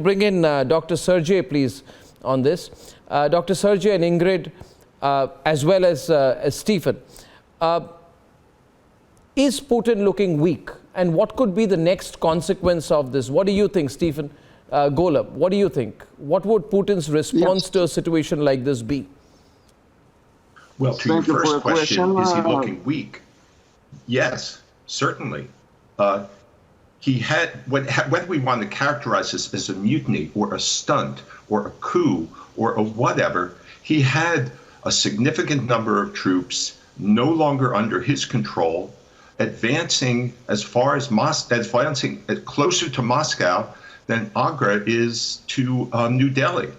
bring in Dr. Sergey, please, on this. Dr. Sergey and Ingrid, as well as Stephen. Is Putin looking weak? And what could be the next consequence of this? What do you think, Stephen? Golub, what do you think? What would Putin's response to a situation like this be? Well, to your first question, is he looking weak? Yes, certainly. He had, whether we want to characterize this as a mutiny or a stunt or a coup or a whatever, he had a significant number of troops no longer under his control, advancing as far as advancing closer to Moscow than Agra is to New Delhi.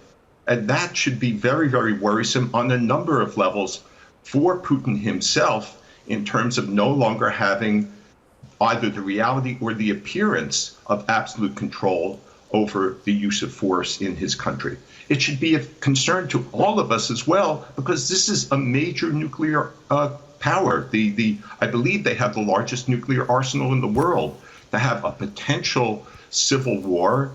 And that should be very, very worrisome on a number of levels for Putin himself in terms of no longer having either the reality or the appearance of absolute control over the use of force in his country. It should be of concern to all of us as well, because this is a major nuclear power. I believe they have the largest nuclear arsenal in the world. To have a potential civil war,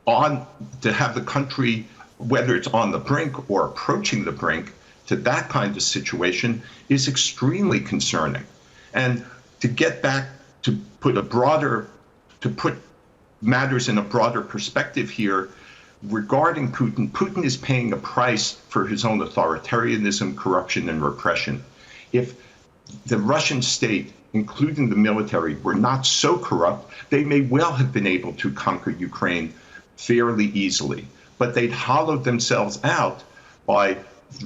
to have the country, whether it's on the brink or approaching the brink, to that kind of situation is extremely concerning. And to get back to put matters in a broader perspective here regarding Putin, Putin is paying a price for his own authoritarianism, corruption, and repression. If the Russian state, including the military, were not so corrupt, they may well have been able to conquer Ukraine fairly easily. But they'd hollowed themselves out by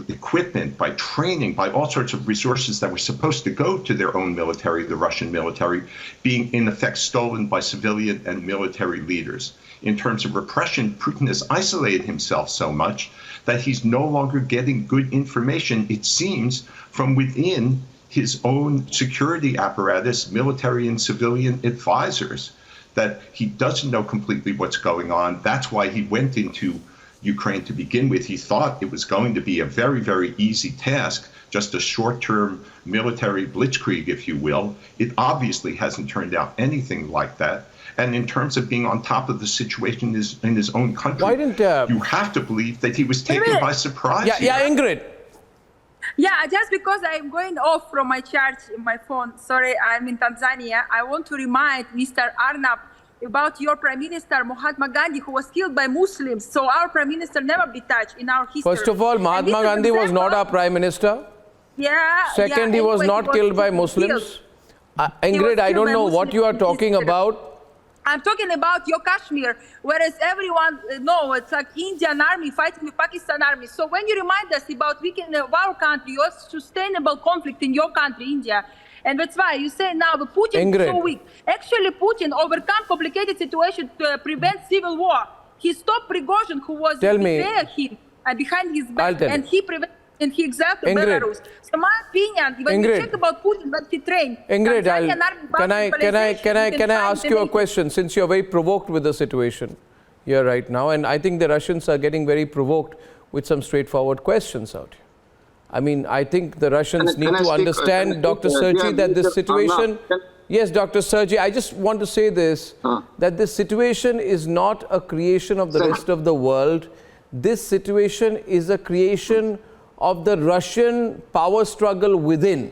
equipment, by training, by all sorts of resources that were supposed to go to their own military, the Russian military, being in effect stolen by civilian and military leaders. In terms of repression, Putin has isolated himself so much that he's no longer getting good information, it seems, from within his own security apparatus, military and civilian advisors, that he doesn't know completely what's going on. That's why he went into Ukraine to begin with. He thought it was going to be a very, very easy task, just a short-term military blitzkrieg, if you will. It obviously hasn't turned out anything like that. And in terms of being on top of the situation in his own country, why didn't, you have to believe that he was taken by surprise. Yeah, Ingrid. Yeah, just because I'm going off from my charge in my phone, sorry, I'm in Tanzania, I want to remind Mr. Arnab about your Prime Minister, Mahatma Gandhi, who was killed by Muslims. So our Prime Minister never be touched in our history. First of all, Mahatma Gandhi was not our Prime Minister. Yeah. Second, he was not killed by Muslims. Ingrid, I don't know what you are talking about. I'm talking about your Kashmir, whereas everyone knows it's like Indian army fighting the Pakistan army. So when you remind us about weakening of our country, your sustainable conflict in your country, India, and that's why you say now the Putin is so weak. Actually, Putin overcome complicated situation to prevent civil war. He stopped Prigozhin, who was behind his back, and he prevented. And he exactly Belarus. So my opinion, when you check about Putin, what he trained. Ingrid, can I ask you a question, since you're very provoked with the situation here right now, and I think the Russians are getting very provoked with some straightforward questions out here. I mean, I think the Russians need to understand, Dr. Sergey, that this situation... Yes, Dr. Sergey, I just want to say this, that this situation is not a creation of the rest of the world. This situation is a creation of the Russian power struggle within.